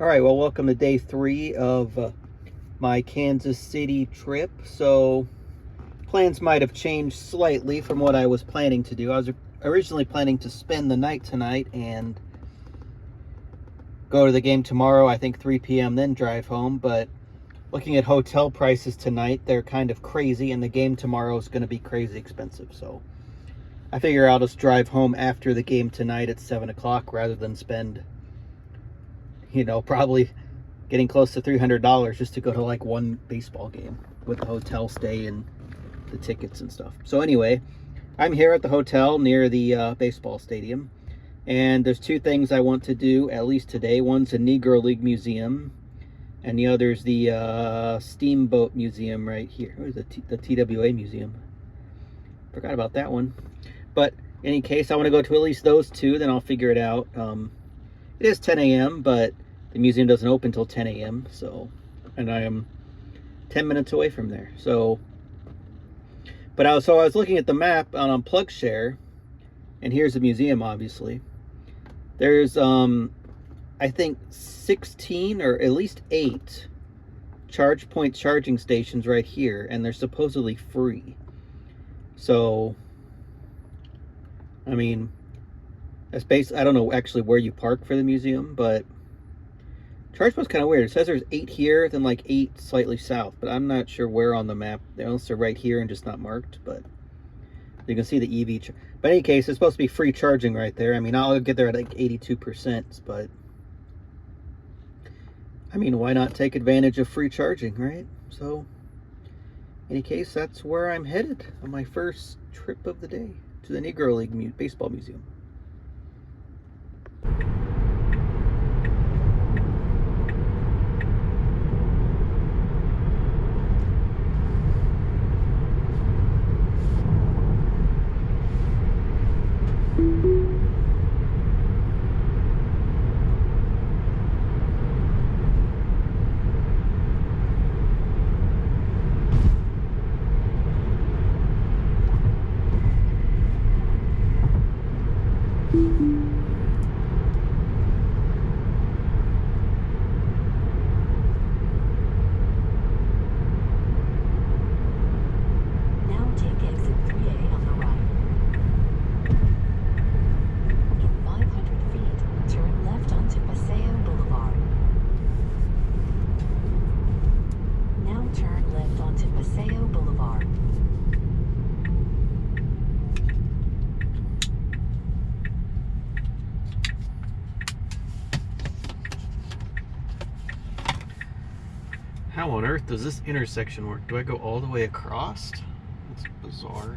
All right, well, welcome to day 3 of my Kansas City trip. So, plans might have changed slightly from what I was planning to do. I was originally planning to spend the night tonight and go to the game tomorrow, I think 3 p.m., then drive home. But looking at hotel prices tonight, they're kind of crazy, and the game tomorrow is going to be crazy expensive. So, I figure I'll just drive home after the game tonight at 7 o'clock rather than spend, probably getting close to $300 just to go to like one baseball game with the hotel stay and the tickets and stuff. So anyway, I'm here at the hotel near the baseball stadium, and there's 2 things I want to do at least today. One's a Negro League museum, and the other's the Steamboat Museum right here. Where's the TWA museum? Forgot about that one. But in any case, I want to go to at least those 2, then I'll figure it out. It is 10 a.m., but the museum doesn't open until 10 a.m. And I am 10 minutes away from there. But I was looking at the map on PlugShare, and here's the museum. Obviously, there's I think 16 or at least 8 charge point charging stations right here, and they're supposedly free. So, I mean, that's basically, I don't know actually where you park for the museum, but ChargePoint's kind of weird. It says there's 8 here, then like 8 slightly south, but I'm not sure where on the map. Unless they're right here and just not marked, but you can see the EV. But in any case, it's supposed to be free charging right there. I mean, I'll get there at like 82%, but I mean, why not take advantage of free charging, right? So, in any case, that's where I'm headed on my first trip of the day, to the Negro League Baseball Museum. How on earth does this intersection work? Do I go all the way across? That's bizarre.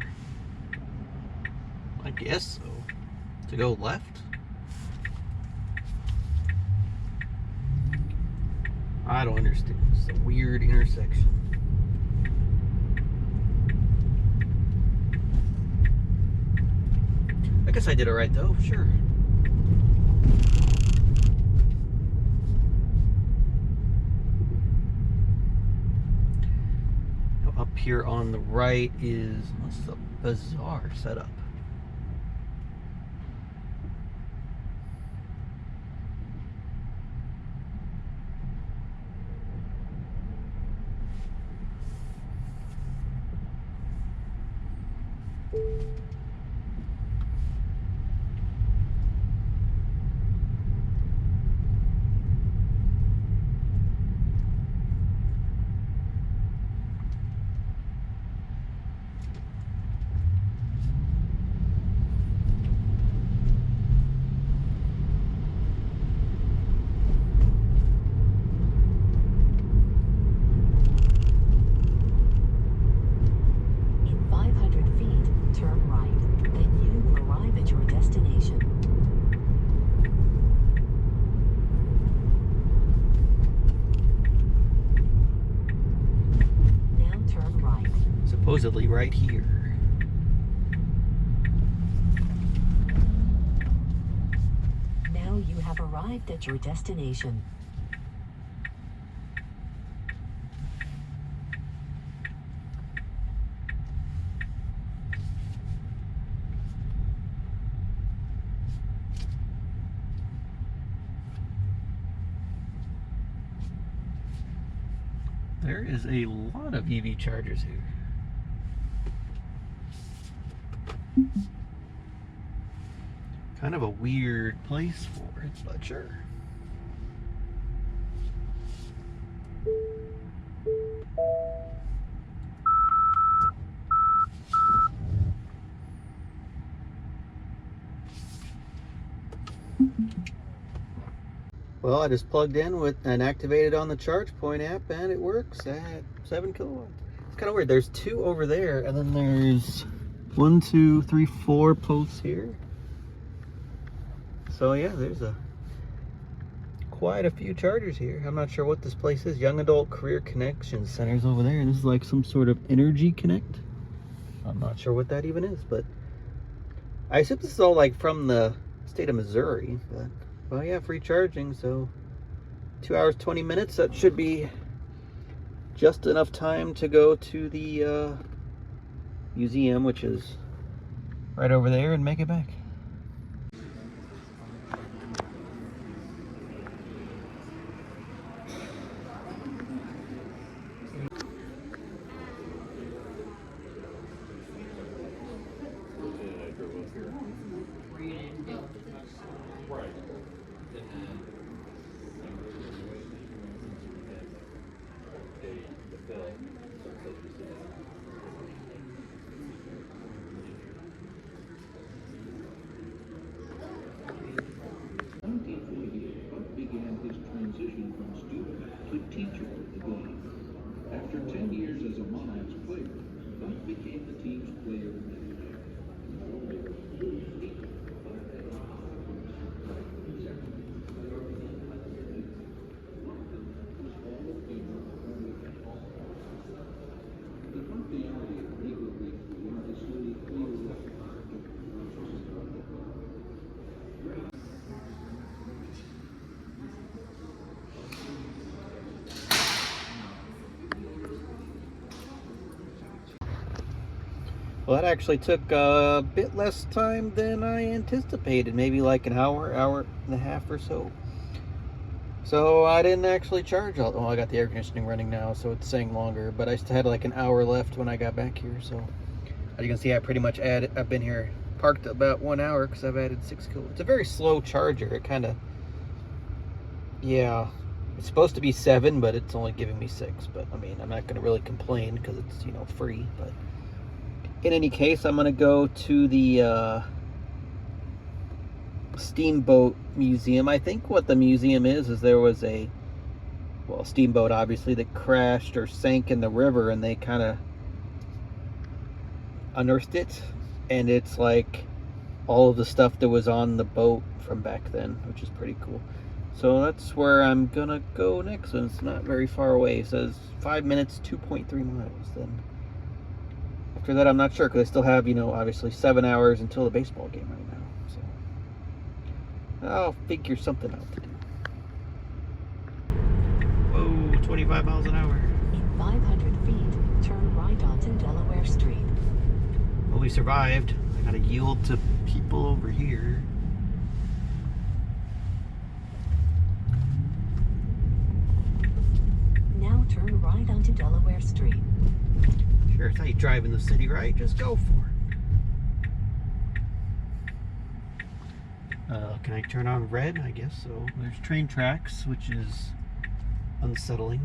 I guess so. To go left? I don't understand. It's a weird intersection. I guess I did it right though, sure. Up here on the right is, what's the bizarre setup? Supposedly right here. Now you have arrived at your destination. There is a lot of EV chargers here. Kind of a weird place for it, but sure. Well, I just plugged in with and activated on the ChargePoint app, and it works at 7 kilowatts. It's kind of weird. There's 2 over there, and then there's 1, 2, 3, 4 posts here. So yeah, there's quite a few chargers here. I'm not sure what this place is. Young Adult Career Connection Center's over there, and this is like some sort of Energy Connect. I'm not sure what that even is, but I assume this is all like from the state of Missouri. But well, yeah, free charging. So 2 hours 20 minutes. That should be just enough time to go to the museum, which is right over there, and make it back. Buck began his transition from student to teacher of the game. After 10 years as a Monarchs player, Buck became the team's player of the year. The familiarity of Negro began to slowly clear away. Well, that actually took a bit less time than I anticipated. Maybe like an hour, hour and a half or so. So I didn't actually charge all. Well, I got the air conditioning running now, so it's saying longer. But I still had like an hour left when I got back here. So as you can see, I pretty much I've been here parked about 1 hour because I've added 6 kilowatts. It's a very slow charger. It kind of, yeah. It's supposed to be 7, but it's only giving me 6. But I mean, I'm not going to really complain because it's, you know, free. But in any case, I'm going to go to the Steamboat Museum. I think what the museum is there was a, well, steamboat obviously that crashed or sank in the river, and they kind of unearthed it, and it's like all of the stuff that was on the boat from back then, which is pretty cool. So that's where I'm gonna go next, and it's not very far away. It says 5 minutes, 2.3 miles. Then after that, I'm not sure, because I still have, you know, obviously 7 hours until the baseball game right now. So I'll figure something out to do. Whoa, 25 miles an hour. In 500 feet, turn right onto Delaware Street. Well, we survived. I gotta yield to people over here. Now turn right onto Delaware Street. Sure, it's how you drive in the city, right? Just go for it. Can I turn on red? I guess so. There's train tracks, which is unsettling.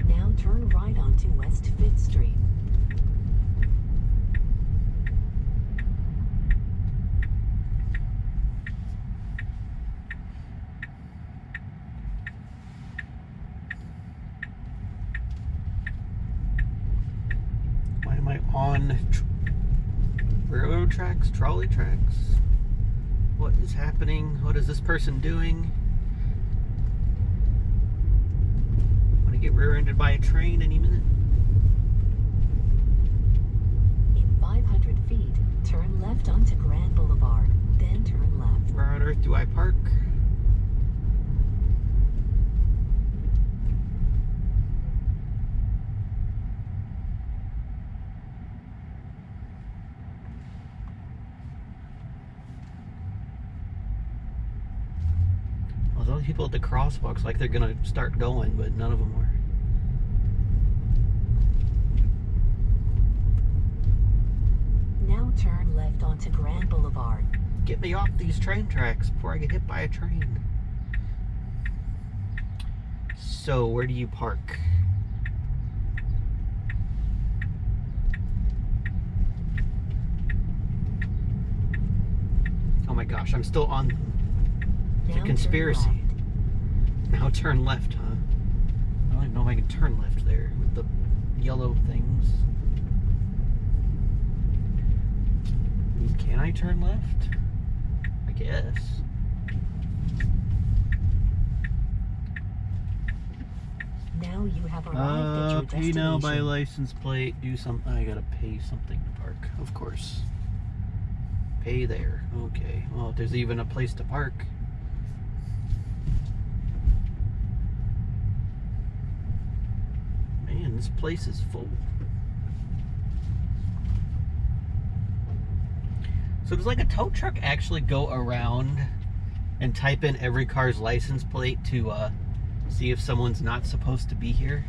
Now turn right onto West 5th Street. Why am I on railroad tracks, trolley tracks? What is happening? What is this person doing? I'm gonna get rear-ended by a train any minute. In 500 feet, turn left onto Grand Boulevard, then turn left. Where on earth do I park? the people at the crosswalks like they're gonna start going, but none of them are. Now turn left onto Grand Boulevard. Get me off these train tracks before I get hit by a train. So, where do you park? Oh my gosh, I'm still on the Now conspiracy. turn left. Now turn left, huh? I don't even know if I can turn left there with the yellow things. Can I turn left? I guess. Now you have arrived at your Pay destination. now by license plate. Do something. I gotta pay something to park, of course. Pay there. Okay. Well, if there's even a place to park. Man, this place is full. So does like a tow truck actually go around and type in every car's license plate to see if someone's not supposed to be here?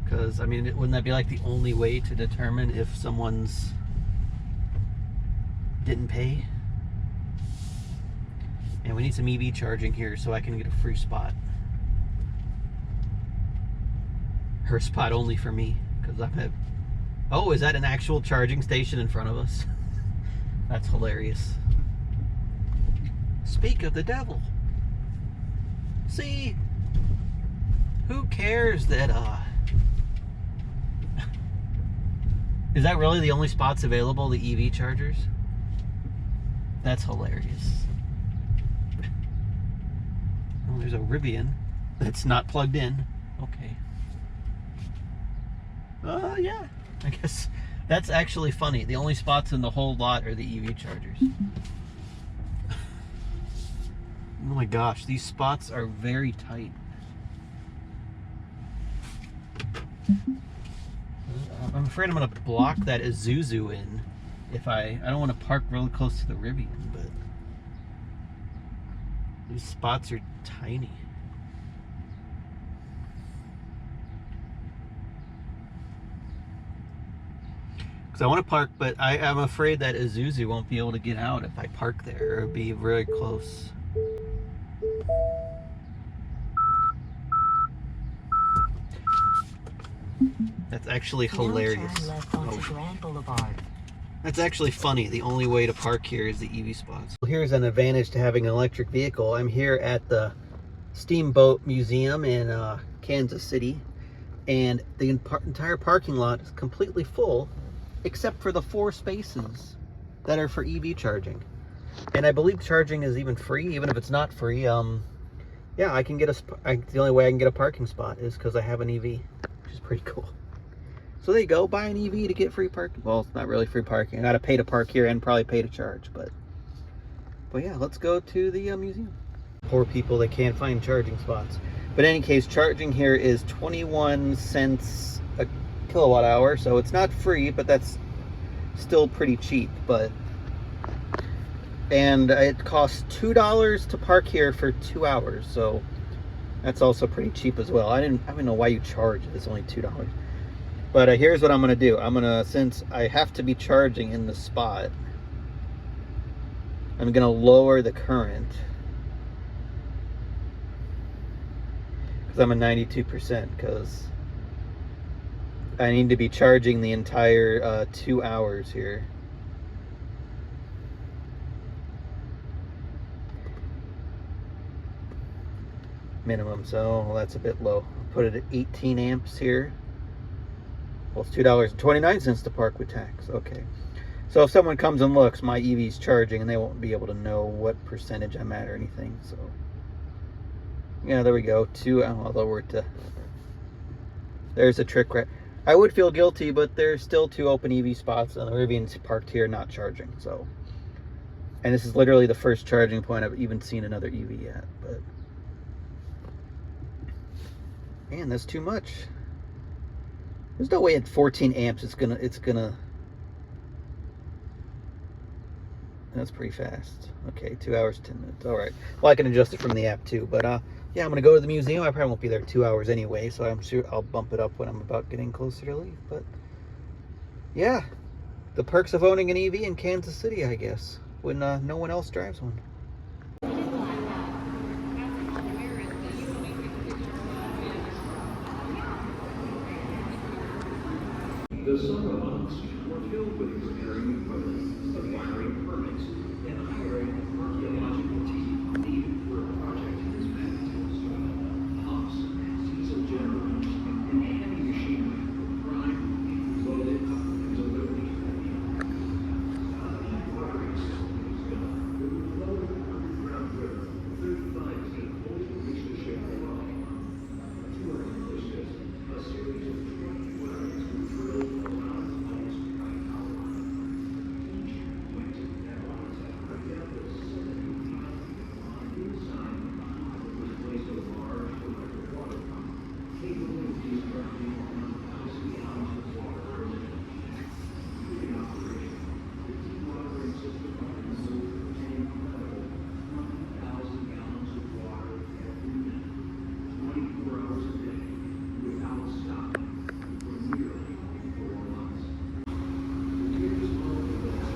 Because, I mean, wouldn't that be like the only way to determine if someone's didn't pay? And we need some EV charging here so I can get a free spot. Her spot only for me, because I'm at... Oh, is that an actual charging station in front of us? That's hilarious. Speak of the devil. See? Who cares that, Is that really the only spots available, the EV chargers? That's hilarious. Oh, there's a Rivian that's not plugged in. Okay. Yeah. I guess that's actually funny. The only spots in the whole lot are the EV chargers. Oh my gosh, these spots are very tight. I'm afraid I'm going to block that Isuzu in. If I don't want to park really close to the Rivian, but these spots are tiny. Because I want to park, but I'm afraid that Isuzu won't be able to get out if I park there. It'll be very close. That's actually hilarious. Now turn left onto Grand Boulevard. That's actually funny. The only way to park here is the EV spots. Well, here's an advantage to having an electric vehicle. I'm here at the Steamboat Museum in Kansas City, and the entire parking lot is completely full except for the 4 spaces that are for EV charging. And I believe charging is even free, even if it's not free. Yeah, I can get the only way I can get a parking spot is because I have an EV, which is pretty cool. So there you go, buy an EV to get free parking. Well, it's not really free parking. I gotta pay to park here and probably pay to charge, but yeah, let's go to the museum. Poor people that can't find charging spots. But in any case, charging here is 21 cents a kilowatt hour, so it's not free, but that's still pretty cheap. And it costs $2 to park here for 2 hours, so that's also pretty cheap as well. I don't know why you charge it. It's only $2. But here's what I'm gonna do. Since I have to be charging in the spot, I'm gonna lower the current because I'm at 92%, because I need to be charging the entire 2 hours here. Minimum, so that's a bit low. I'll put it at 18 amps here. Well, it's $2.29 to park with tax. Okay. So if someone comes and looks, my EV's charging, and they won't be able to know what percentage I'm at or anything. So, yeah, there we go. I'll lower it to... There's a trick. I would feel guilty, but there's still 2 open EV spots, and the Rivian's parked here not charging. So, and this is literally the first charging point I've even seen another EV yet. But, man, that's too much. There's no way at 14 amps it's gonna That's pretty fast. Okay, 2 hours, 10 minutes. All right. Well, I can adjust it from the app too. But yeah, I'm gonna go to the museum. I probably won't be there 2 hours anyway, so I'm sure I'll bump it up when I'm about getting closer to leave. But yeah, the perks of owning an EV in Kansas City, I guess, when no one else drives one. The summer months were filled with preparing equipment, acquiring permits, and hiring archaeological team needed for a project of this magnitude. Pumps, diesel generators, and heavy machinery were primed, loaded, and delivered. Watering system was done. It was loaded underground river, 35 feet over reached the ship below. To accomplish this, a series of 20 wells were drilled around the place by power line. Each went to networks that got the 70 feet. On inside the pond was placed a large electric water pump, capable of extracting 1,000 gallons of water per minute. During operation, the dewatering system removed an incredible 1,000 gallons of water every minute, 24 hours a day, without stopping, for nearly 4 months. Here's all the best.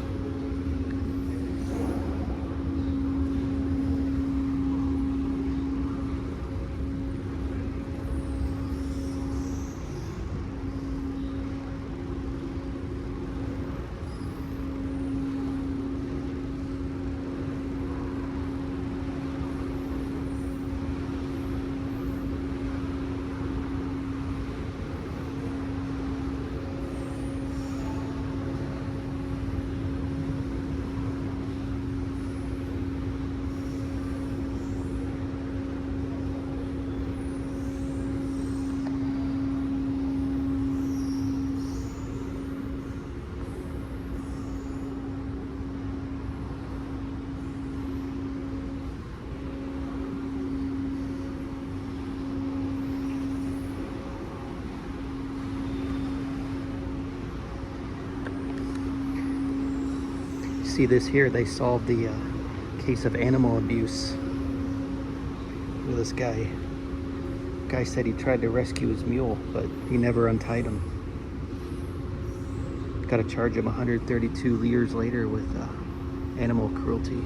See this here, they solved the case of animal abuse with this guy. Guy said he tried to rescue his mule, but he never untied him. Got to charge him 132 years later with animal cruelty.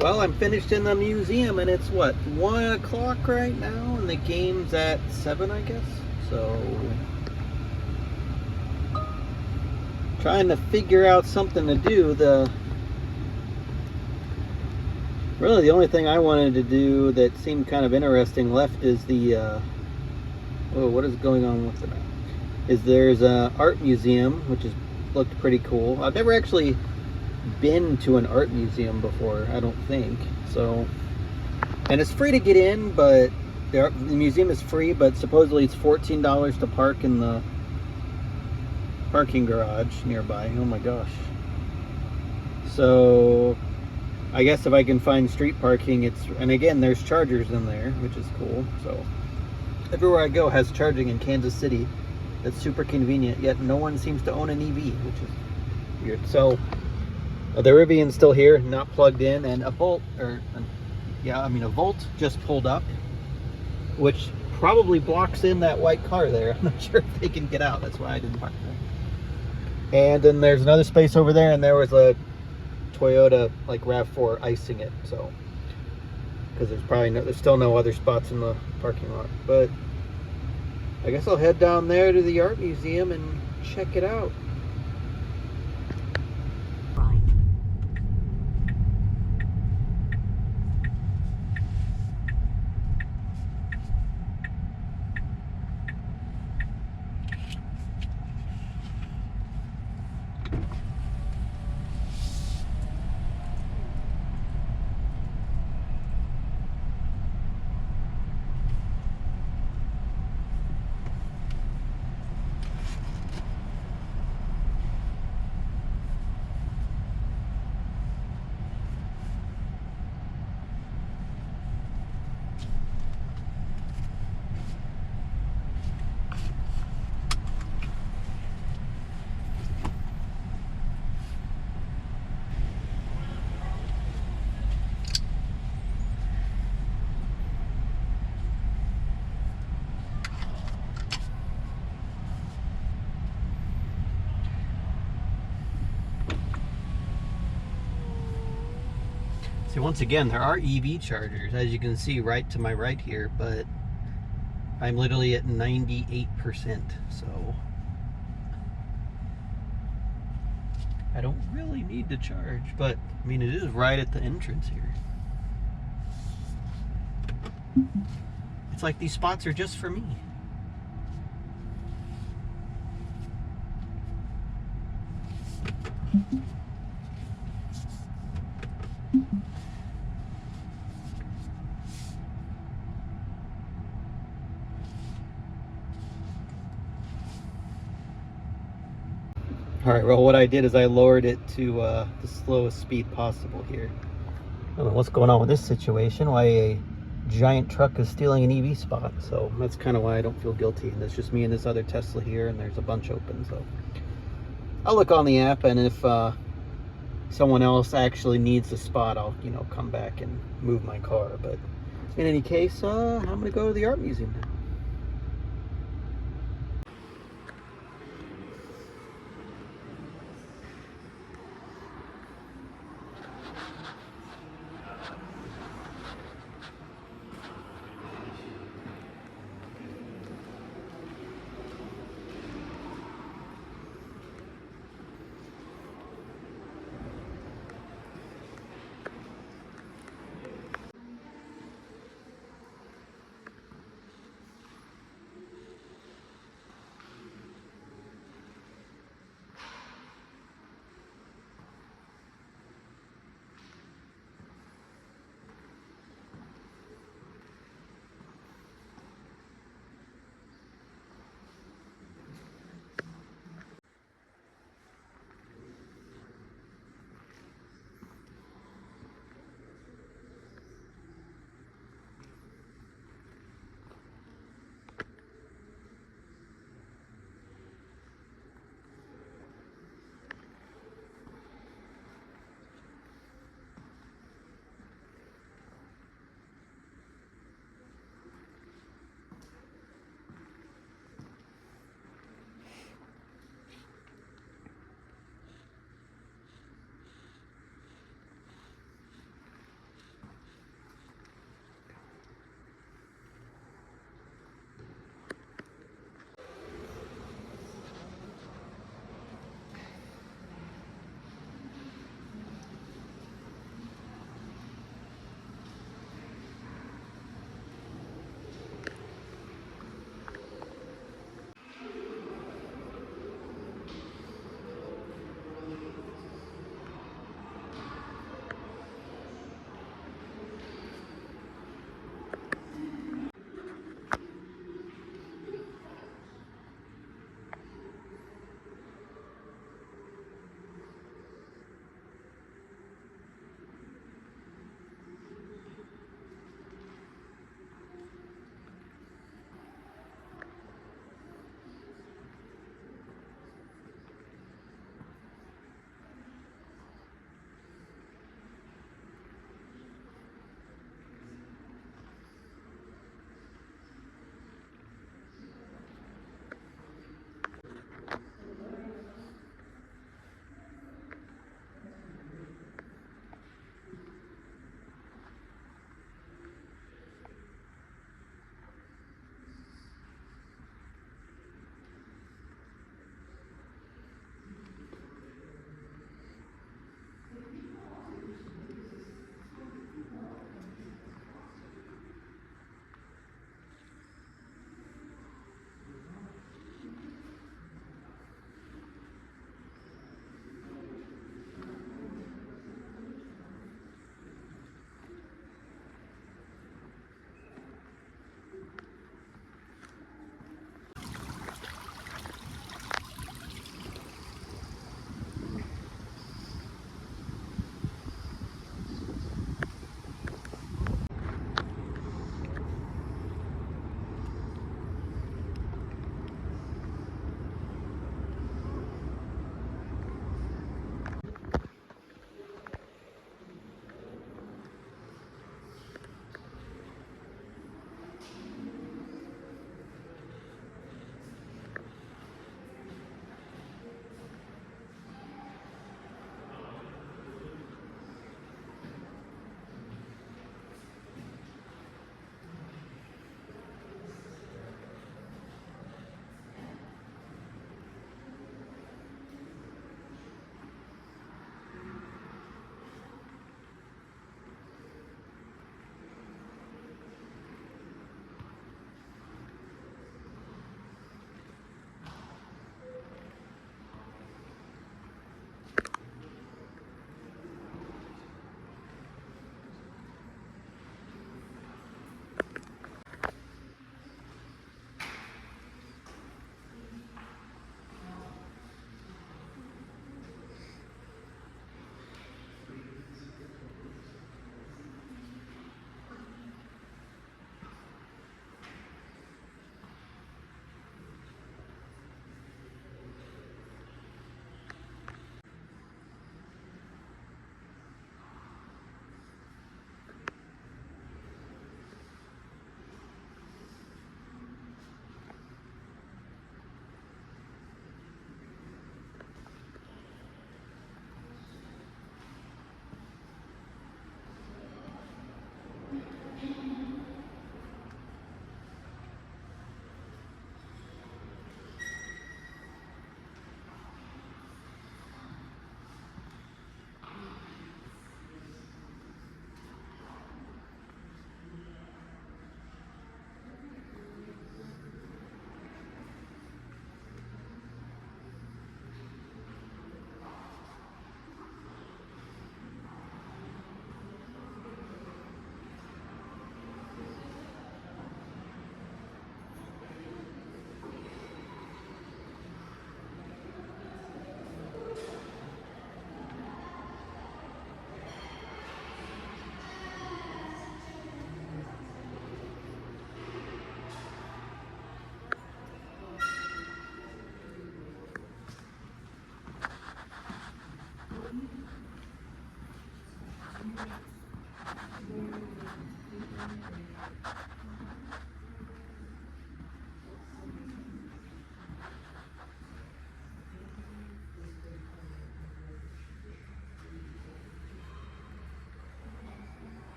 Well, I'm finished in the museum, and it's what, 1 o'clock right now, and the game's at 7, I guess. So, trying to figure out something to do. Really, the only thing I wanted to do that seemed kind of interesting left is the, oh, what is going on with the map? There's a art museum, which looked pretty cool. I've never actually been to an art museum before, I don't think. So, and it's free to get in, but the museum is free, but supposedly it's $14 to park in the parking garage nearby. Oh my gosh. So I guess if I can find street parking, and again, there's chargers in there, which is cool. So everywhere I go has charging in Kansas City. That's super convenient, yet no one seems to own an EV, which is weird. So the Rivian's still here, not plugged in, and a Volt just pulled up, which probably blocks in that white car there. I'm not sure if they can get out. That's why I didn't park there. And then there's another space over there, and there was a Toyota like RAV4 icing it. So, because there's still no other spots in the parking lot. But I guess I'll head down there to the art museum and check it out. Right. See, once again, there are EV chargers, as you can see right to my right here, but I'm literally at 98%, so I don't really need to charge, but I mean, it is right at the entrance here. It's like these spots are just for me. All right, well, what I did is I lowered it to the slowest speed possible here. I don't know what's going on with this situation, why a giant truck is stealing an EV spot. So that's kind of why I don't feel guilty. And it's just me and this other Tesla here, and there's a bunch open. So I'll look on the app, and if someone else actually needs a spot, I'll, come back and move my car. But in any case, I'm going to go to the art museum now.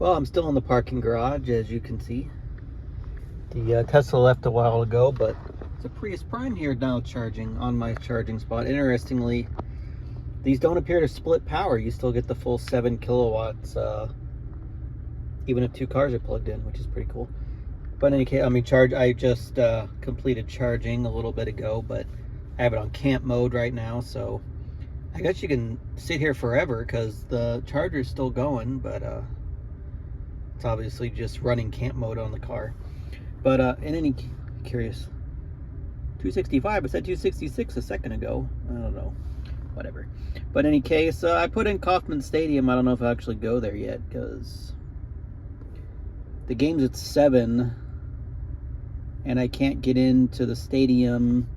Well, I'm still in the parking garage, as you can see. The Tesla left a while ago, but it's a Prius Prime here now charging on my charging spot. Interestingly, these don't appear to split power. You still get the full 7 kilowatts, even if two cars are plugged in, which is pretty cool. But in any case, I mean, I just completed charging a little bit ago, but I have it on camp mode right now, so I guess you can sit here forever because the charger is still going, but it's obviously just running camp mode on the car. But in any curious, 265. I said 266 a second ago. I don't know, whatever. But in any case, I put in Kauffman Stadium. I don't know if I'll actually go there yet because the game's at 7, and I can't get into the stadium.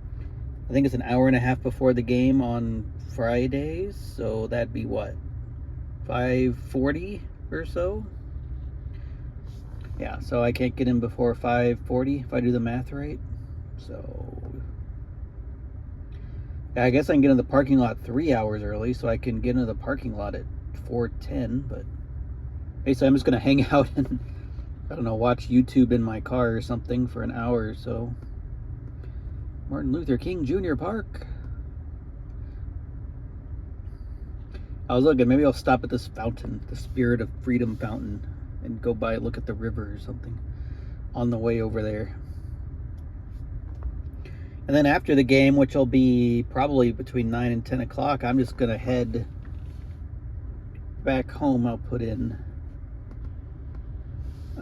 I think it's an hour and a half before the game on Fridays, so that'd be what, 5:40 or so. Yeah, so I can't get in before 5:40 if I do the math right. So yeah, I guess I can get in the parking lot 3 hours early, so I can get into the parking lot at 4:10. But basically, I'm just gonna hang out and, I don't know, watch YouTube in my car or something for an hour or so. Martin Luther King Jr. Park. I was looking, maybe I'll stop at this fountain, the Spirit of Freedom fountain, and go by, look at the river or something on the way over there. And then after the game, which will be probably between 9 and 10 o'clock, I'm just going to head back home. I'm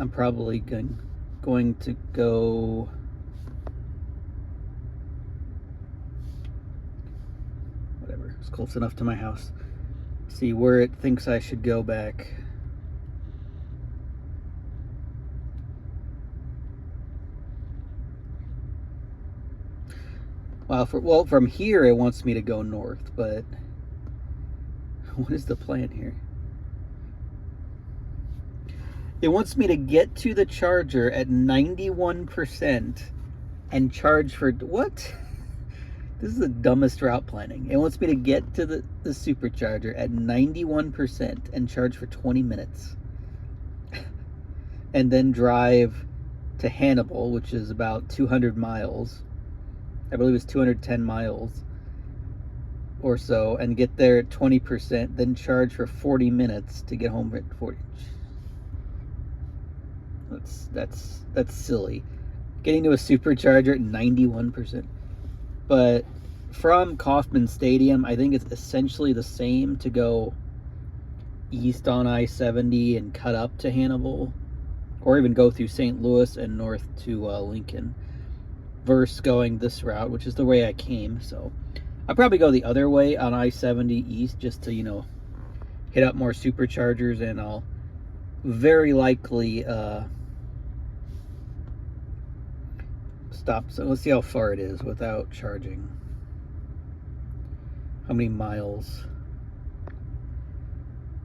probably going to go... whatever, it's close enough to my house. See where it thinks I should go back. Well, from here it wants me to go north, but what is the plan here? It wants me to get to the charger at 91% and charge for what? This is the dumbest route planning. It wants me to get to the Supercharger at 91% and charge for 20 minutes. And then drive to Hannibal, which is about 200 miles. I believe it's 210 miles or so, and get there at 20%, then charge for 40 minutes to get home at 40. That's silly. Getting to a Supercharger at 91%. But from Kauffman Stadium, I think it's essentially the same to go east on I-70 and cut up to Hannibal, or even go through St. Louis and north to Lincoln, versus going this route, which is the way I came. So I'll probably go the other way on I-70 east just to, you know, hit up more Superchargers, and I'll very likely stop. So let's see how far it is without charging. How many miles?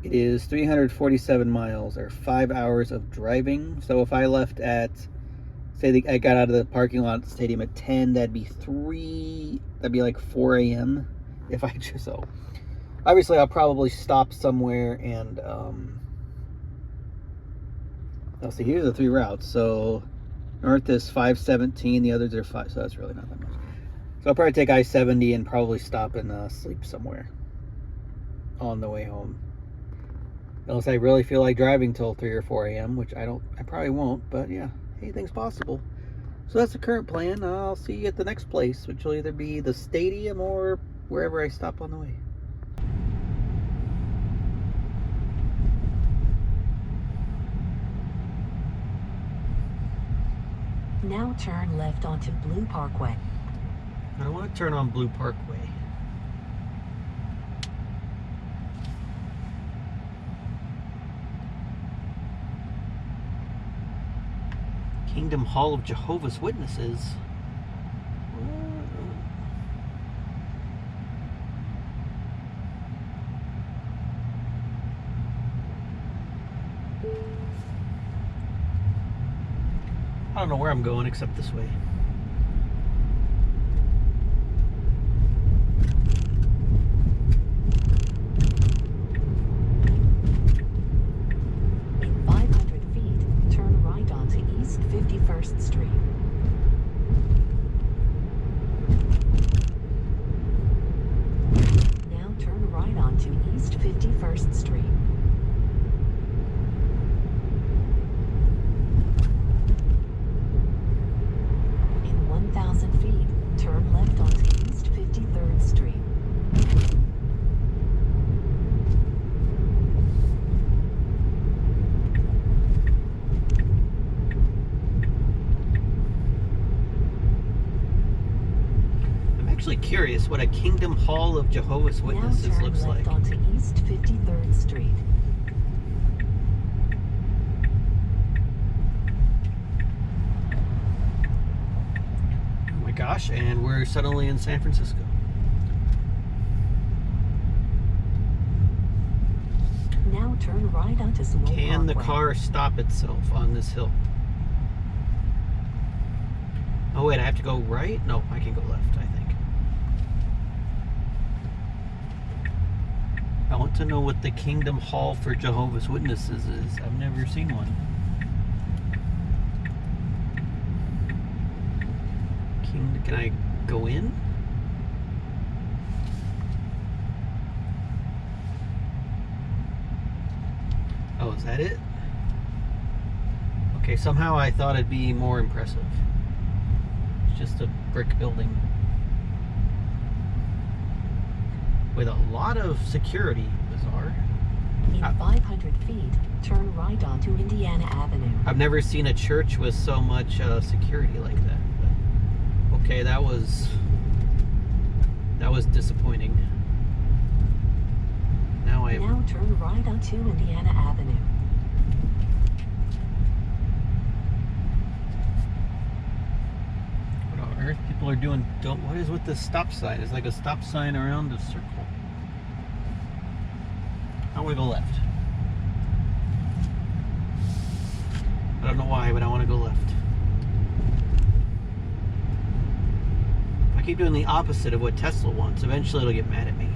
It is 347 miles, or 5 hours of driving. So if I left at, say I got out of the parking lot at the stadium at 10, that'd be like 4 a.m. if I just, so obviously I'll probably stop somewhere and let's see, here's the 3 routes. So north is 517, the others are 5, so that's really not that much. So I'll probably take I-70 and probably stop and sleep somewhere on the way home. Unless I really feel like driving till 3 or 4 a.m., which I probably won't, but yeah, anything's possible. So that's the current plan. I'll see you at the next place, which will either be the stadium or wherever I stop on the way. Now turn left onto Blue Parkway. I want to turn on Blue Parkway. Kingdom Hall of Jehovah's Witnesses. I don't know where I'm going except this way. In 500 51st Street. Now turn right onto East 51st Street. In 1,000 feet, turn left onto East 53rd Street. Curious what a Kingdom Hall of Jehovah's Witnesses now turn looks left like. onto East 53rd Street. Oh my gosh, and we're suddenly in San Francisco. Now turn right onto Swope Can the Parkway. car stop itself on this hill? Oh wait, I have to go right? No, I can go left, I think. I want to know what the Kingdom Hall for Jehovah's Witnesses is. I've never seen one. Can I go in? Oh, is that it? Okay, somehow I thought it'd be more impressive. It's just a brick building with a lot of security. Bizarre. In 500 feet, turn right onto Indiana Avenue. I've never seen a church with so much security like that. But, okay, that was disappointing. Now turn right onto Indiana Avenue. What on earth? People are doing. What is with this stop sign? It's like a stop sign around a circle. I want to go left. I don't know why, but I want to go left. If I keep doing the opposite of what Tesla wants, eventually it'll get mad at me.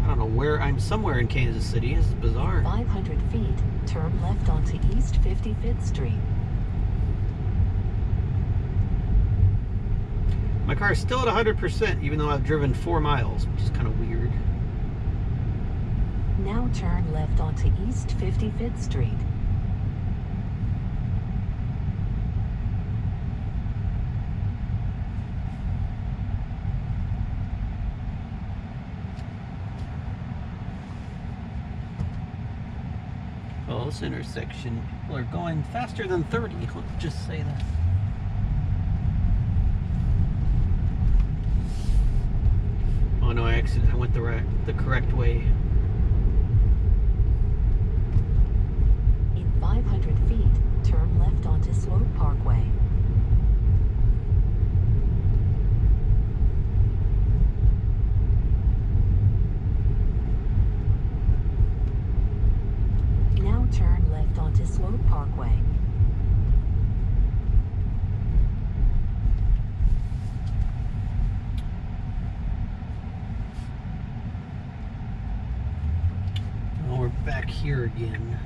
I don't know where. I'm somewhere in Kansas City. This is bizarre. 500 feet, turn left onto East 55th Street. My car is still at 100%, even though I've driven 4 miles, which is kind of weird. Now turn left onto East 55th Street. Well, this intersection, people are going faster than 30. Let's just say that. Oh no, I went the correct way. In 500 feet, turn left onto Swope Parkway. Now turn left onto Swope Parkway. Well, we're back here again.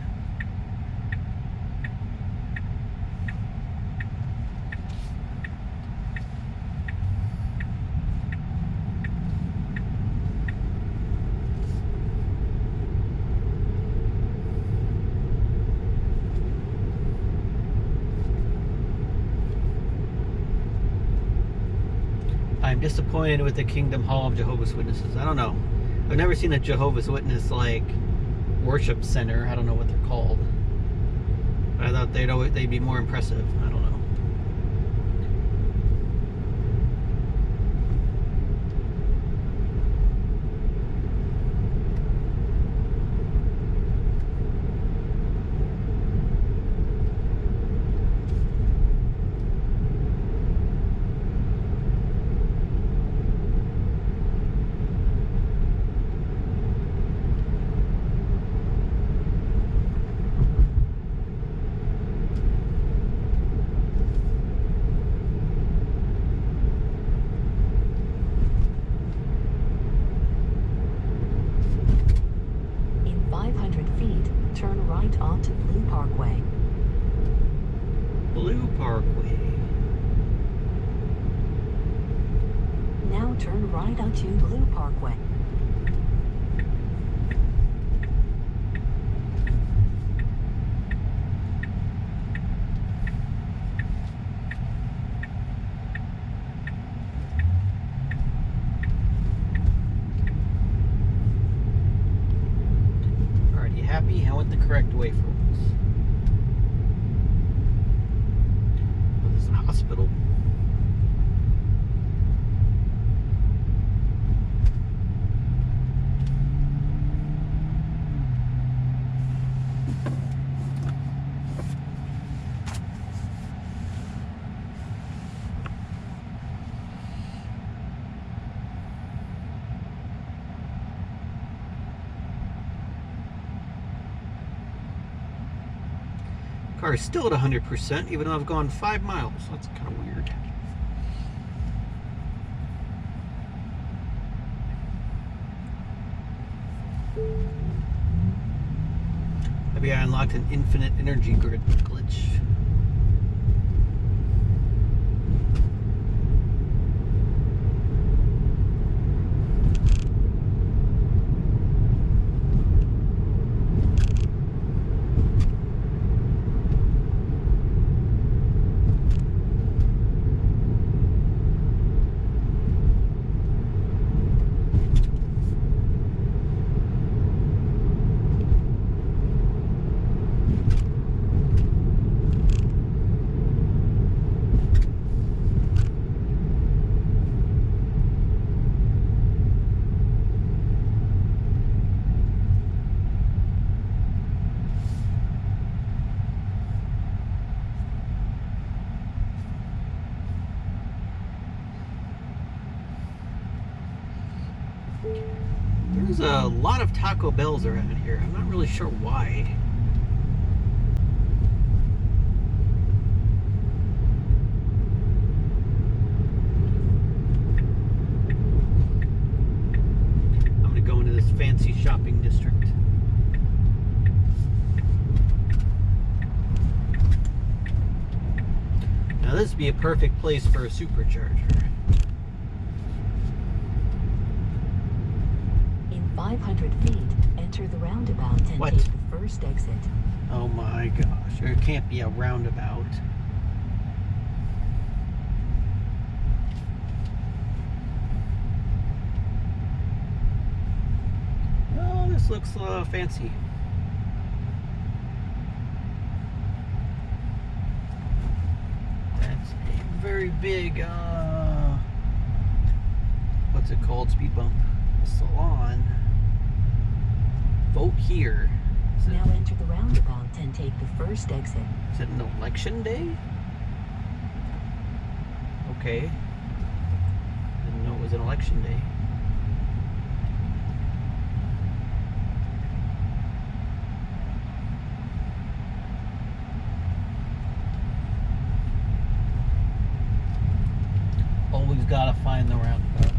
I'm disappointed with the Kingdom Hall of Jehovah's Witnesses. I don't know. I've never seen a Jehovah's Witness like worship center. I don't know what they're called. But I thought they'd be more impressive. I don't know. In 500 feet, turn right onto Blue Parkway. Blue Parkway. Now turn right onto Blue Parkway. Alright, you happy? I went the correct way for once. Oh, this is a hospital. Car is still at 100%, even though I've gone 5 miles. That's kind of weird. Maybe I unlocked an infinite energy grid glitch. There's a lot of Taco Bells around here. I'm not really sure why. I'm gonna go into this fancy shopping district. Now this would be a perfect place for a supercharger. 500 feet, enter the roundabout and What? take the first exit. Oh my gosh, there can't be a roundabout. Oh, this looks fancy. That's a very big, what's it called? Speed bump. Salon. Vote here. Now enter the roundabout and take the first exit. Is it an election day? Okay. Didn't know it was an election day. Always gotta find the roundabouts.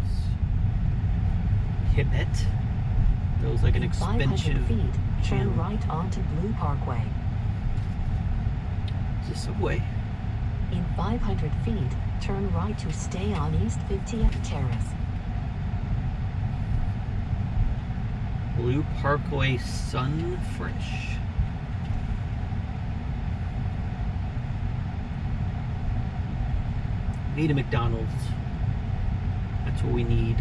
Hit it. Feels like an In 500 expensive feet, turn gym. right onto Blue Parkway. It's a subway. In 500 feet, turn right to stay on East 50th Terrace. Blue Parkway Sun Fresh. Need a McDonald's. That's what we need.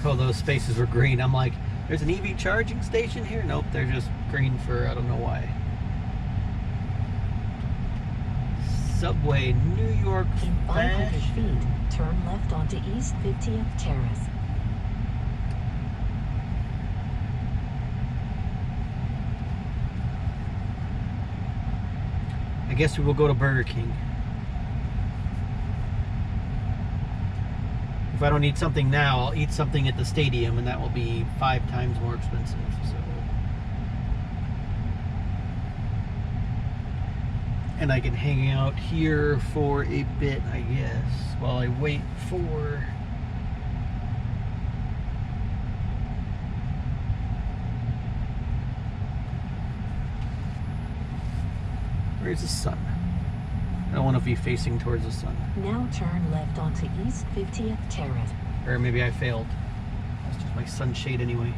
Oh, those spaces were green. I'm like, there's an EV charging station here? Nope, they're just green for I don't know why. Subway, New York In 500 Fast. feet, turn left onto East 50th Terrace. I guess we will go to Burger King. If I don't eat something now, I'll eat something at the stadium, and that will be 5 times more expensive. So And I can hang out here for a bit, I guess, while I wait for... Where's the sun? I don't want to be facing towards the sun. Now turn left onto East 50th Terrace. Or maybe I failed. That's just my sunshade anyway.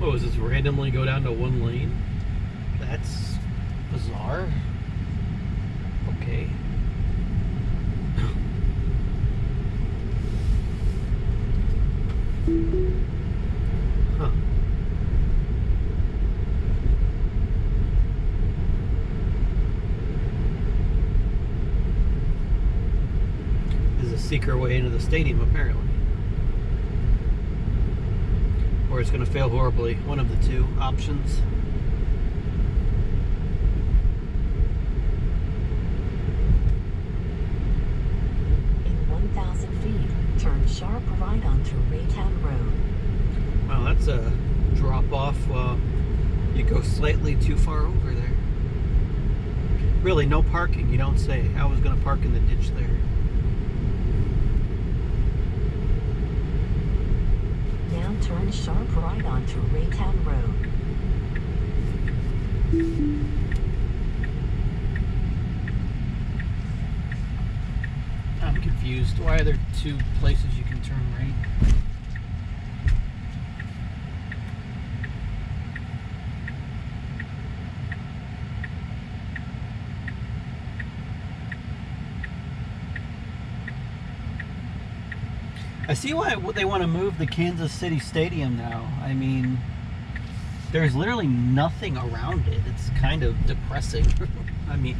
Oh, does this randomly go down to one lane? That's bizarre. Okay. Huh. This is a secret way into the stadium, apparently. Or it's going to fail horribly. One of the two options. In 1,000 feet, turn sharp right onto Raytown Road. Wow, that's a drop off. You go slightly too far over there. Really, no parking, you don't say. I was going to park in the ditch there. Now turn sharp right onto Raytown Road. I'm confused. Why are there two places you can turn right? I see why they want to move the Kansas City Stadium now. I mean, there's literally nothing around it. It's kind of depressing. I mean,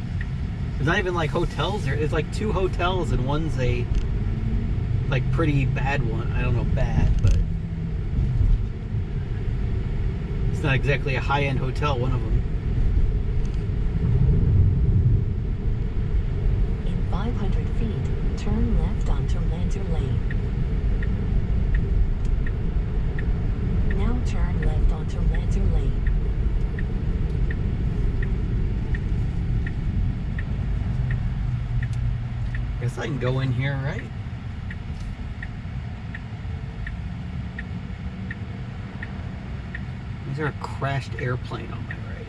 there's not even like hotels there. There's like two hotels and one's a like pretty bad one. I don't know, bad, but it's not exactly a high-end hotel, one of them. In 500 feet, turn left onto Lanter Lane. Now turn left onto Lanter Lane. Guess I can go in here, right? Is there a crashed airplane on my right?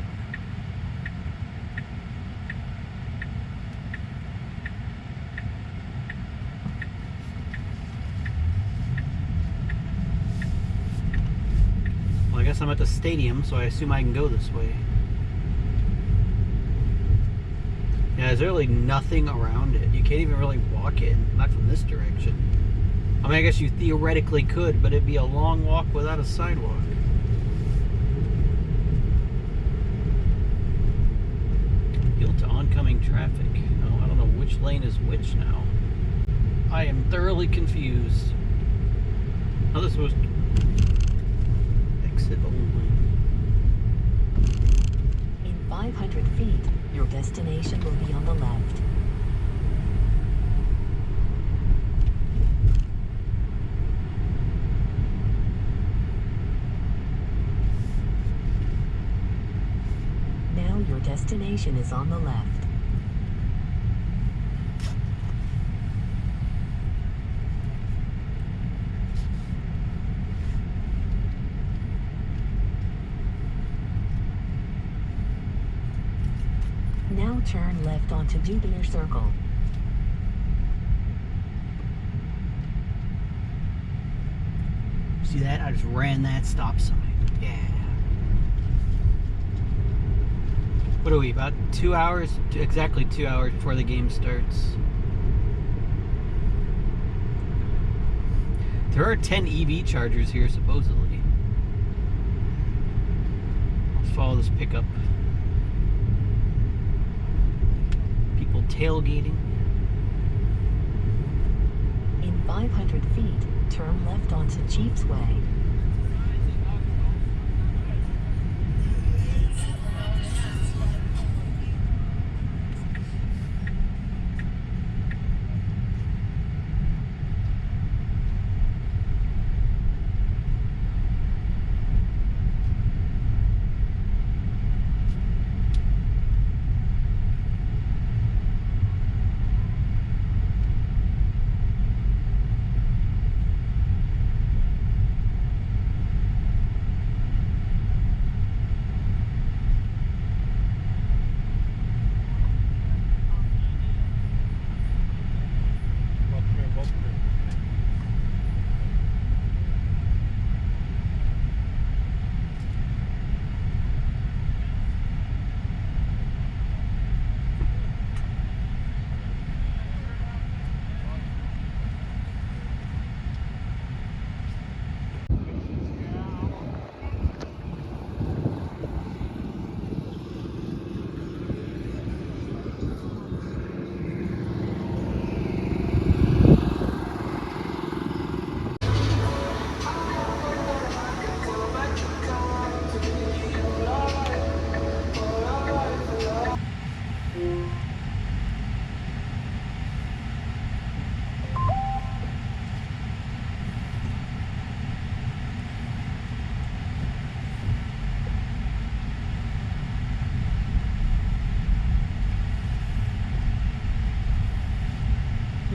Well, I guess I'm at the stadium, so I assume I can go this way. Yeah, there's really nothing around it. You can't even really walk it, not from this direction. I mean, I guess you theoretically could, but it'd be a long walk without a sidewalk. Yield to oncoming traffic. Oh, I don't know which lane is which now. I am thoroughly confused. How this supposed to exit only? In 500 feet, your destination will be on the left. Now your destination is on the left. Now turn left onto Dubiner Circle. See that? I just ran that stop sign. Yeah. What are we, about 2 hours? Exactly 2 hours before the game starts. There are 10 EV chargers here, supposedly. Let's follow this pickup. People tailgating. In 500 feet, turn left onto Chiefs Way.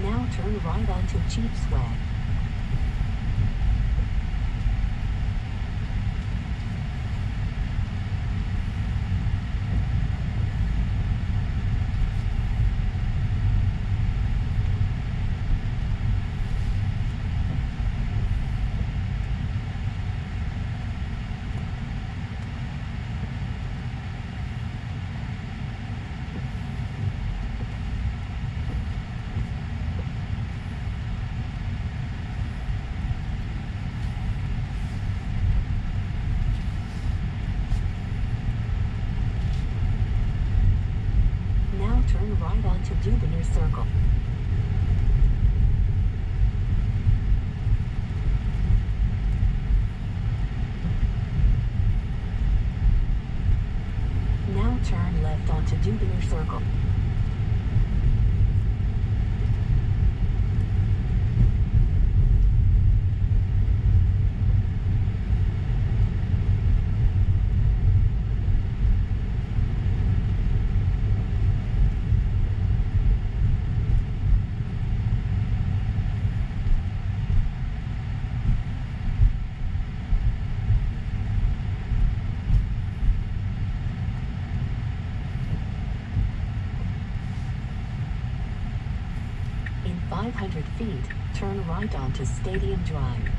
Now turn right onto Chiefs Way. Now turn right onto Dubiner Circle. Now turn left onto Dubiner Circle. In 500 feet, turn right onto Stadium Drive.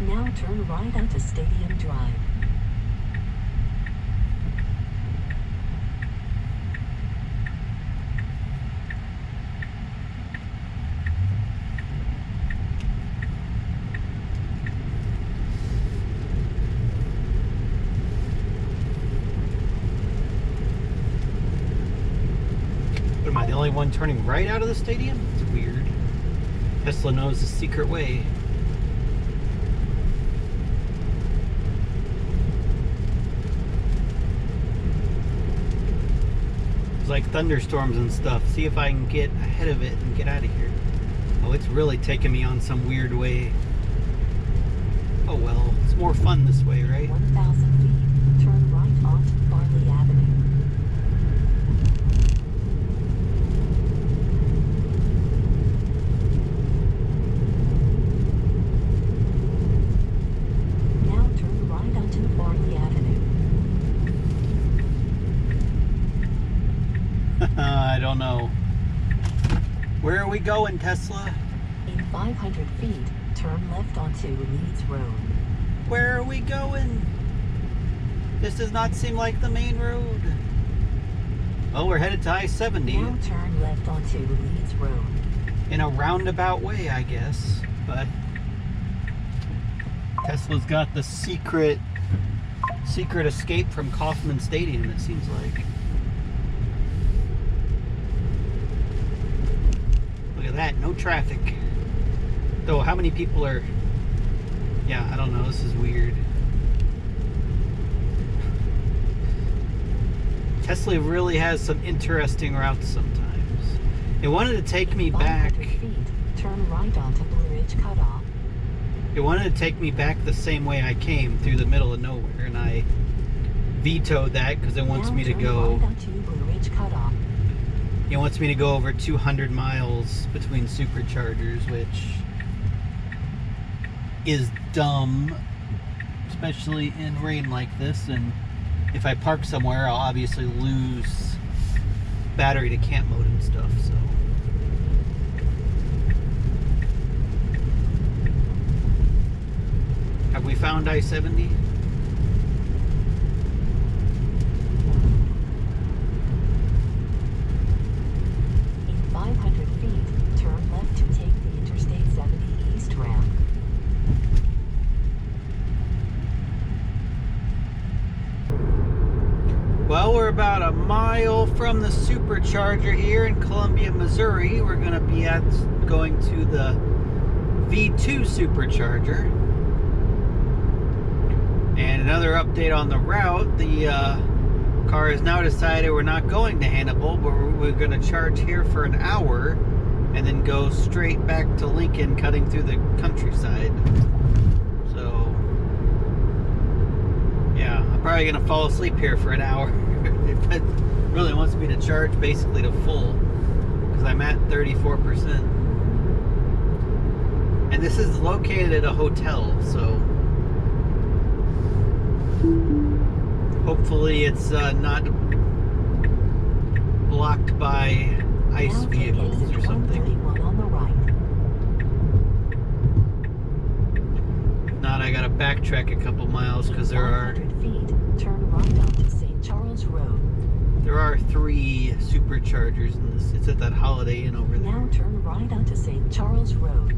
Now turn right onto Stadium Drive. one turning right out of the stadium? It's weird. Tesla knows the secret way. It's like thunderstorms and stuff. See if I can get ahead of it and get out of here. Oh, it's really taking me on some weird way. Oh well, it's more fun this way, right? 1,000 feet, turn right onto Farley Avenue. Now turn right onto Farley Avenue. I don't know. Where are we going, Tesla? In 500 feet, turn left onto Leeds Road. Where are we going? This does not seem like the main road. Well, we're headed to I-70 Now turn left onto Leeds Road. in a roundabout way, I guess. But Tesla's got the secret escape from Kauffman Stadium, it seems like. Look at that, no traffic. Though, how many people are... Yeah, I don't know, this is weird. Tesla really has some interesting routes sometimes. It wanted to take me back... 500 feet, turn right onto Blue Ridge Cutoff. It wanted to take me back the same way I came, through the middle of nowhere, and I vetoed that because it wants Now me to turn go... right onto Blue Ridge Cutoff. It wants me to go over 200 miles between superchargers, which is dumb, especially in rain like this. And if I park somewhere, I'll obviously lose battery to camp mode and stuff. So have we found I-70? In 500 feet, turn left to take the Interstate 70 East ramp. Well, we're about a mile from the Supercharger here in Columbia, Missouri. We're going to be going to the V2 Supercharger. And another update on the route, the car has now decided we're not going to Hannibal, but we're going to charge here for an hour and then go straight back to Lincoln, cutting through the countryside. So, yeah, I'm probably going to fall asleep here for an hour. It really wants me to charge basically to full because I'm at 34%. And this is located at a hotel, so hopefully it's not blocked by ice Now take vehicles exit or something. 131 on the right. If not, I gotta backtrack a couple miles because there are 500 feet, turn right onto St. Charles Road. 3 superchargers in this. It's at that Holiday Inn over there. Now turn right onto St. Charles Road.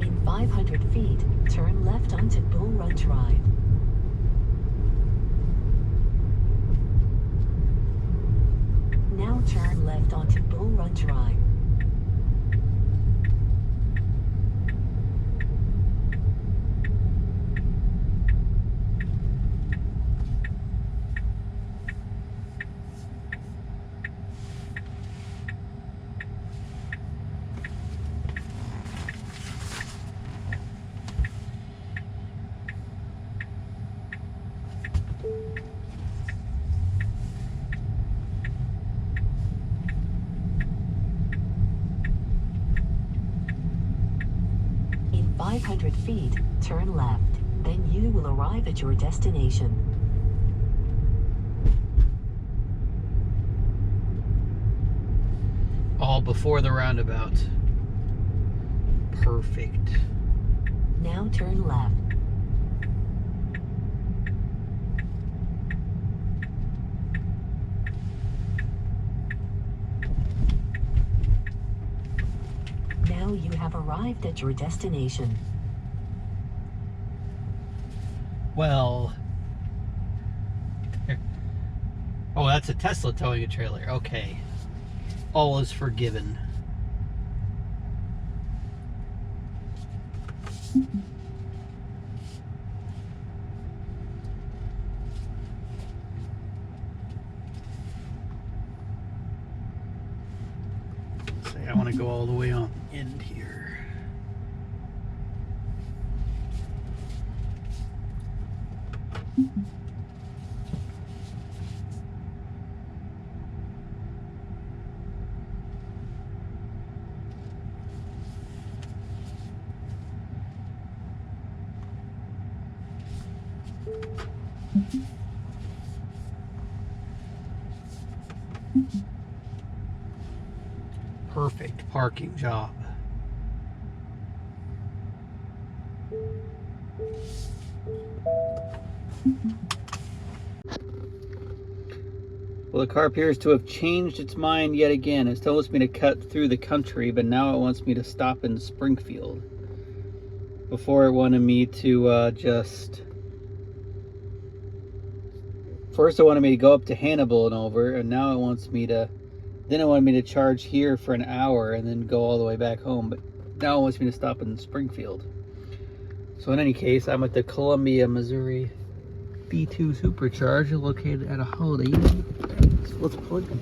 In 500 feet, turn left onto Bull Run Drive. Now turn left onto Bull Run Drive. In 500 feet, turn left. Then you will arrive at your destination. All before the roundabout. Perfect. Now turn left. Now you have arrived at your destination. Well, oh, that's a Tesla towing a trailer. Okay, all is forgiven. Say I want to go all the way on the end here. Perfect parking job. Well, the car appears to have changed its mind yet again. It still wants me to cut through the country, but now it wants me to stop in Springfield. Before it wanted me to first it wanted me to go up to Hannibal and over, and now it wants me to, then it wanted me to charge here for an hour and then go all the way back home, but now it wants me to stop in Springfield. So in any case, I'm at the Columbia, Missouri B2 Supercharger located at a Holiday Inn. So let's plug in.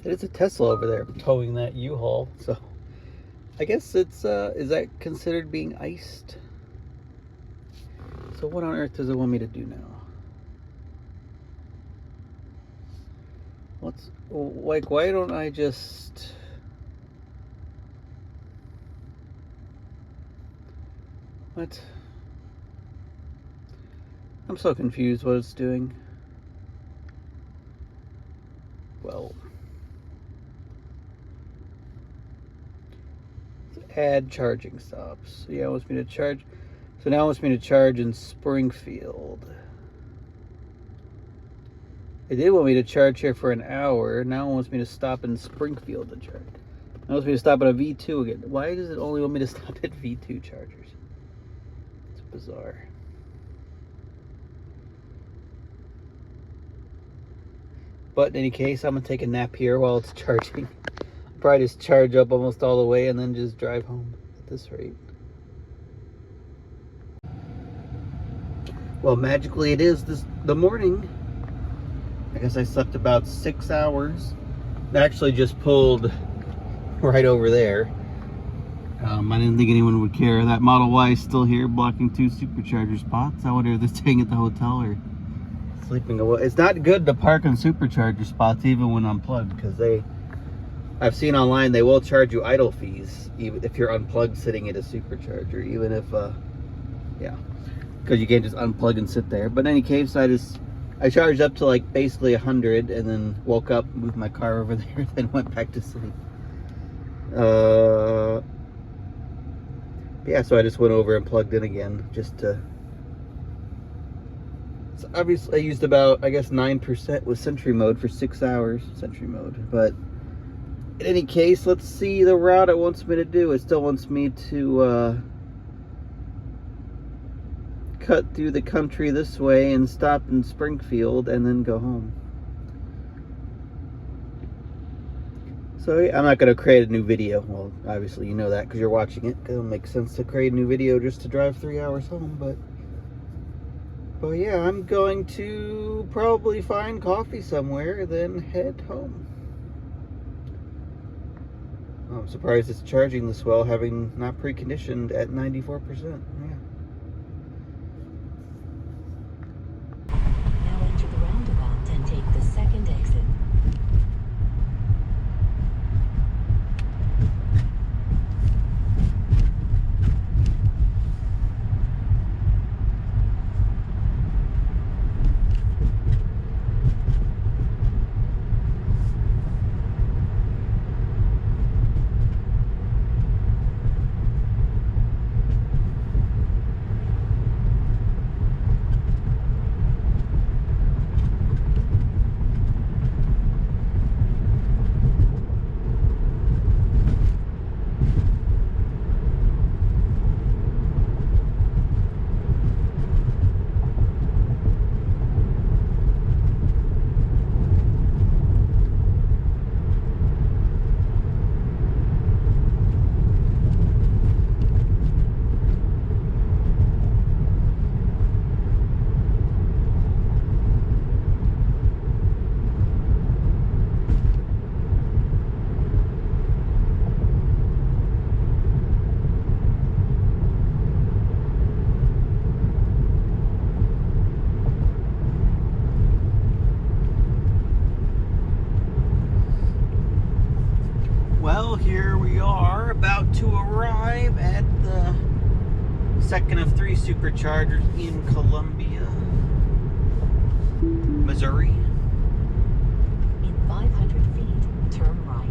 It's a Tesla over there towing that U-Haul, so I guess it's is that considered being iced? So what on earth does it want me to do now? What's like, why don't I just what? I'm so confused what it's doing. Well, add charging stops. So yeah, it wants me to charge. So now it wants me to charge in Springfield. It did want me to charge here for an hour. Now it wants me to stop in Springfield to charge. It wants me to stop at a V2 again. Why does it only want me to stop at V2 chargers? It's bizarre. But in any case, I'm gonna take a nap here while it's charging. Probably just charge up almost all the way and then just drive home at this rate. Well, magically it is the morning. I guess I slept about 6 hours. I actually just pulled right over there. I didn't think anyone would care. That Model Y is still here, blocking 2 Supercharger spots. I wonder if they're staying at the hotel or sleeping away. It's not good to park in Supercharger spots even when unplugged, because I've seen online they will charge you idle fees even if you're unplugged sitting at a Supercharger, even if yeah, because you can't just unplug and sit there. But in any case, I charged up to like basically 100 and then woke up, moved my car over there, then went back to sleep. Yeah, so I just went over and plugged in again just to. So obviously I used about, I guess, 9% with Sentry mode for 6 hours, Sentry mode. But in any case, let's see the route it wants me to do. It still wants me to cut through the country this way and stop in Springfield and then go home. So yeah, I'm not going to create a new video. Well, obviously you know that because you're watching it. It doesn't make sense to create a new video just to drive 3 hours home, but yeah, I'm going to probably find coffee somewhere, then head home. I'm surprised it's charging this well, having not preconditioned at 94%. Yeah. Now enter the roundabout and take the second exit. second of 3 superchargers in Columbia, Missouri. In 500 feet, turn right.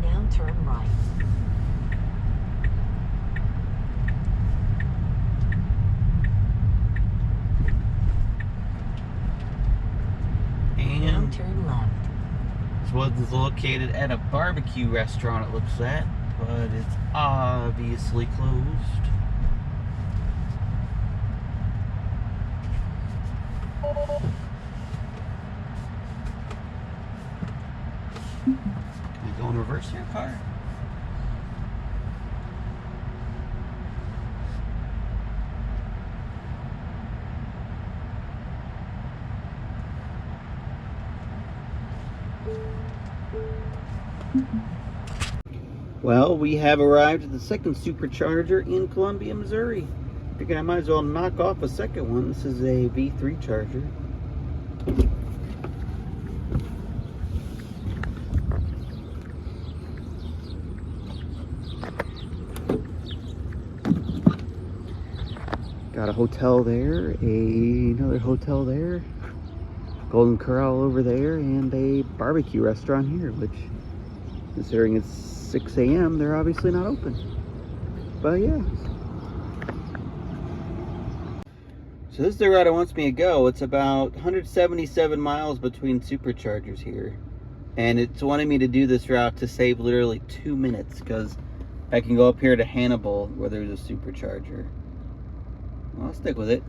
Now turn right. Now And turn left. this one's located at a barbecue restaurant, it looks at, but it's obviously closed. Can I go in reverse in your car? Well, we have arrived at the second supercharger in Columbia, Missouri. Figured I might as well knock off a second one. This is a V3 charger. Got a hotel there, another hotel there, Golden Corral over there, and a barbecue restaurant here, which, considering it's 6 a.m., they're obviously not open. But yeah. So this is the route it wants me to go. It's about 177 miles between superchargers here. And it's wanting me to do this route to save literally 2 minutes, because I can go up here to Hannibal where there's a supercharger. Well, I'll stick with it.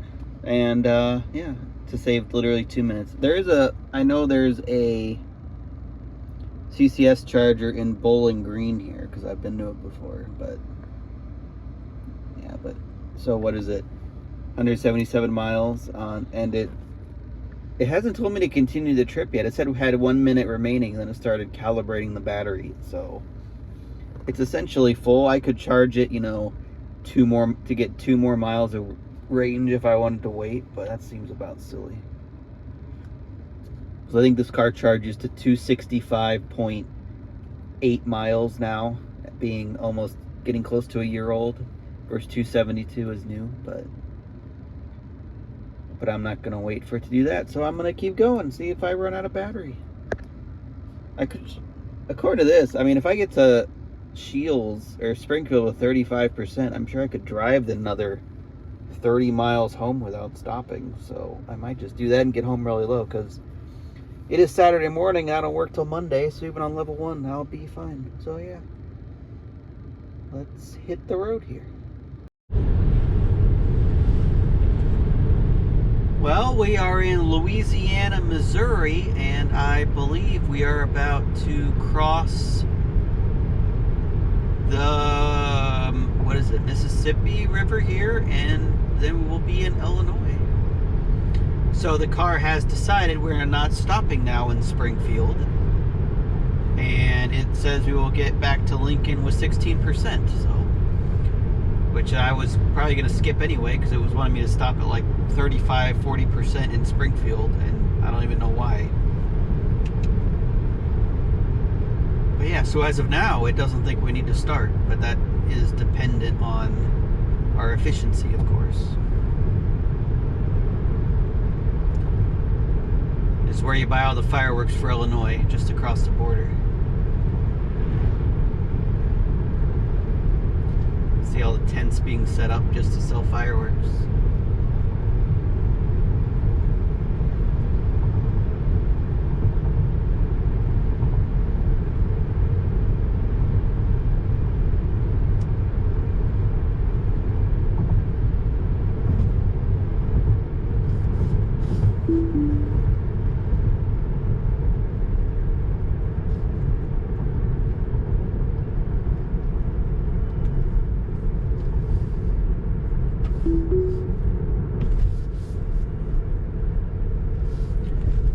And yeah, to save literally 2 minutes. I know there's a CCS charger in Bowling Green here, because I've been to it before, but yeah, so what is it? 177 miles on, and it hasn't told me to continue the trip yet. It said we had 1 minute remaining, then it started calibrating the battery, so it's essentially full. I could charge it, 2 more to get 2 more miles of range if I wanted to wait, but that seems about silly. So I think this car charges to 265.8 miles now, being almost getting close to a year old, versus 272 is new, but I'm not going to wait for it to do that, so I'm going to keep going and see if I run out of battery. I could, according to this, I mean, if I get to Shields or Springfield with 35%, I'm sure I could drive another 30 miles home without stopping, so I might just do that and get home really low, because it is Saturday morning. I don't work till Monday, so even on level 1, I'll be fine. So yeah, let's hit the road here. Well, we are in Louisiana, Missouri, and I believe we are about to cross the, Mississippi River here, and then we'll be in Illinois. So the car has decided we're not stopping now in Springfield, and it says we will get back to Lincoln with 16%, so, which I was probably going to skip anyway, because it was wanting me to stop at like 35-40% in Springfield, and I don't even know why. But yeah, so as of now, it doesn't think we need to start, but that is dependent on our efficiency, of course. It's where you buy all the fireworks for Illinois, just across the border. See all the tents being set up just to sell fireworks.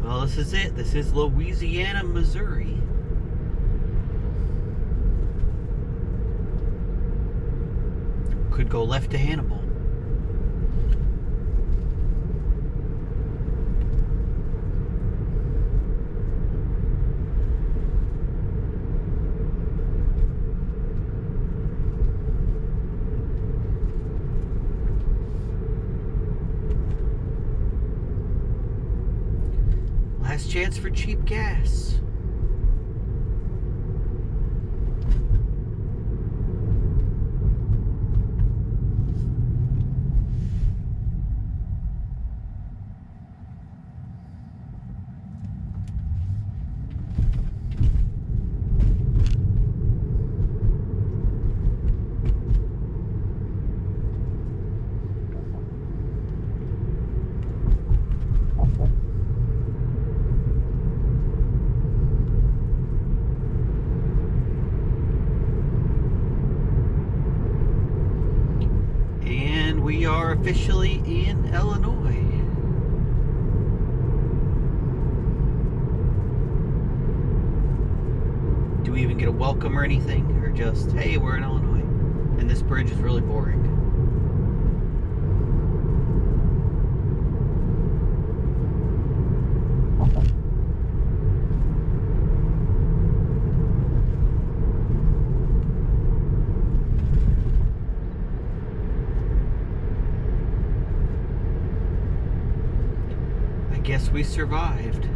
Well, this is it. This is Louisiana, Missouri. Could go left to Hannibal. chance for cheap gas. We are officially in Illinois. Do we even get a welcome or anything? Or just, hey, we're in Illinois. And this bridge is really boring. Guess we survived.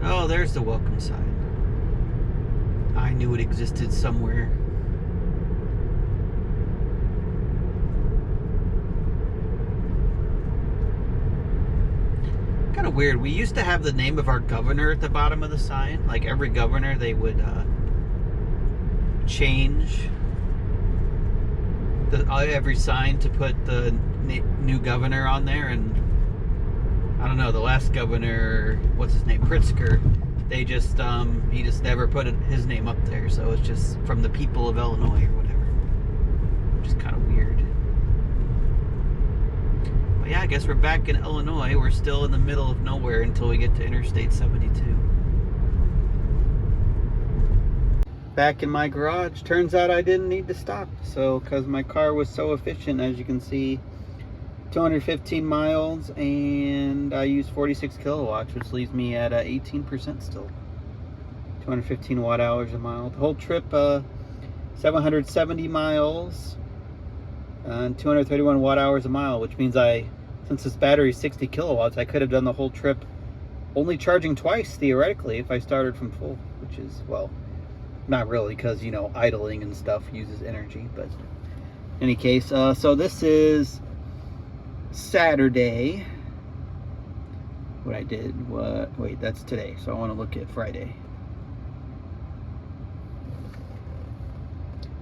Oh, there's the welcome sign. I knew it existed somewhere. Kind of weird. We used to have the name of our governor at the bottom of the sign. Like every governor, they would change every sign to put the new governor on there. And I don't know, the last governor, what's his name, Pritzker, they just, he just never put his name up there, so it's just from the people of Illinois or whatever, which is kind of weird. But yeah, I guess we're back in Illinois. We're still in the middle of nowhere until we get to Interstate 72. Back in my garage. Turns out I didn't need to stop, so, because my car was so efficient, as you can see. 215 miles, and I use 46 kilowatts, which leaves me at 18% still. 215 watt hours a mile. The whole trip, 770 miles and 231 watt hours a mile, which means since this battery is 60 kilowatts, I could have done the whole trip only charging twice, theoretically, if I started from full, which is, well, not really, because, you know, idling and stuff uses energy, but in any case, so this is Saturday. What I did, wait, that's today, so I want to look at Friday,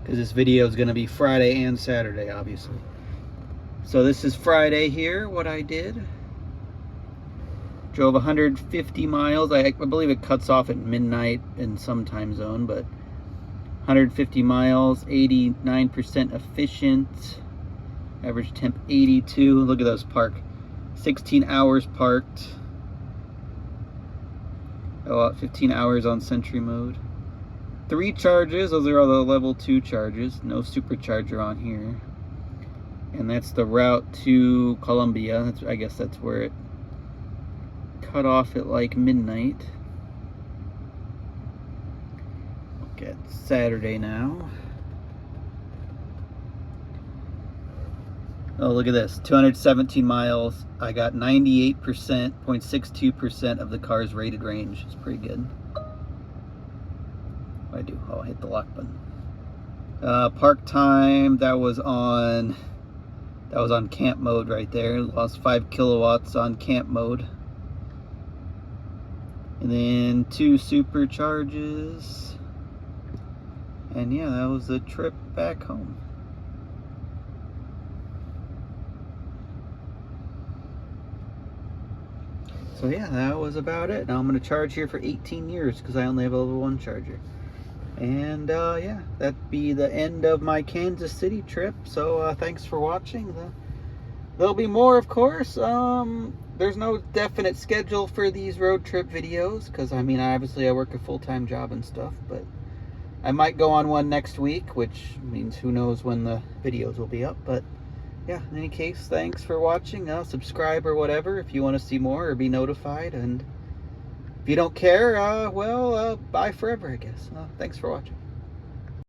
because this video is going to be Friday and Saturday, obviously. So this is Friday here, what I did. Drove 150 miles. I believe it cuts off at midnight in some time zone, but 150 miles, 89% efficient. Average temp 82. Look at those park. 16 hours parked. Oh, 15 hours on Sentry mode. 3 charges. Those are all the level 2 charges. No Supercharger on here. And that's the route to Columbia. I guess that's where it cut off at like midnight. Look at Saturday now. Oh, look at this, 217 miles. I got 98.62% of the car's rated range. It's pretty good. What do I do? Oh, I hit the lock button. Park time, that was on camp mode right there. Lost 5 kilowatts on camp mode. And then 2 supercharges. And yeah, that was the trip back home. So yeah, that was about it. Now I'm going to charge here for 18 years because I only have a level 1 charger. And yeah, that'd be the end of my Kansas City trip. So thanks for watching. There'll be more, of course. There's no definite schedule for these road trip videos because, I mean, obviously I work a full-time job and stuff, but I might go on one next week, which means who knows when the videos will be up. But yeah, in any case, thanks for watching. Subscribe or whatever if you want to see more or be notified. And if you don't care, well, bye forever, I guess. Thanks for watching.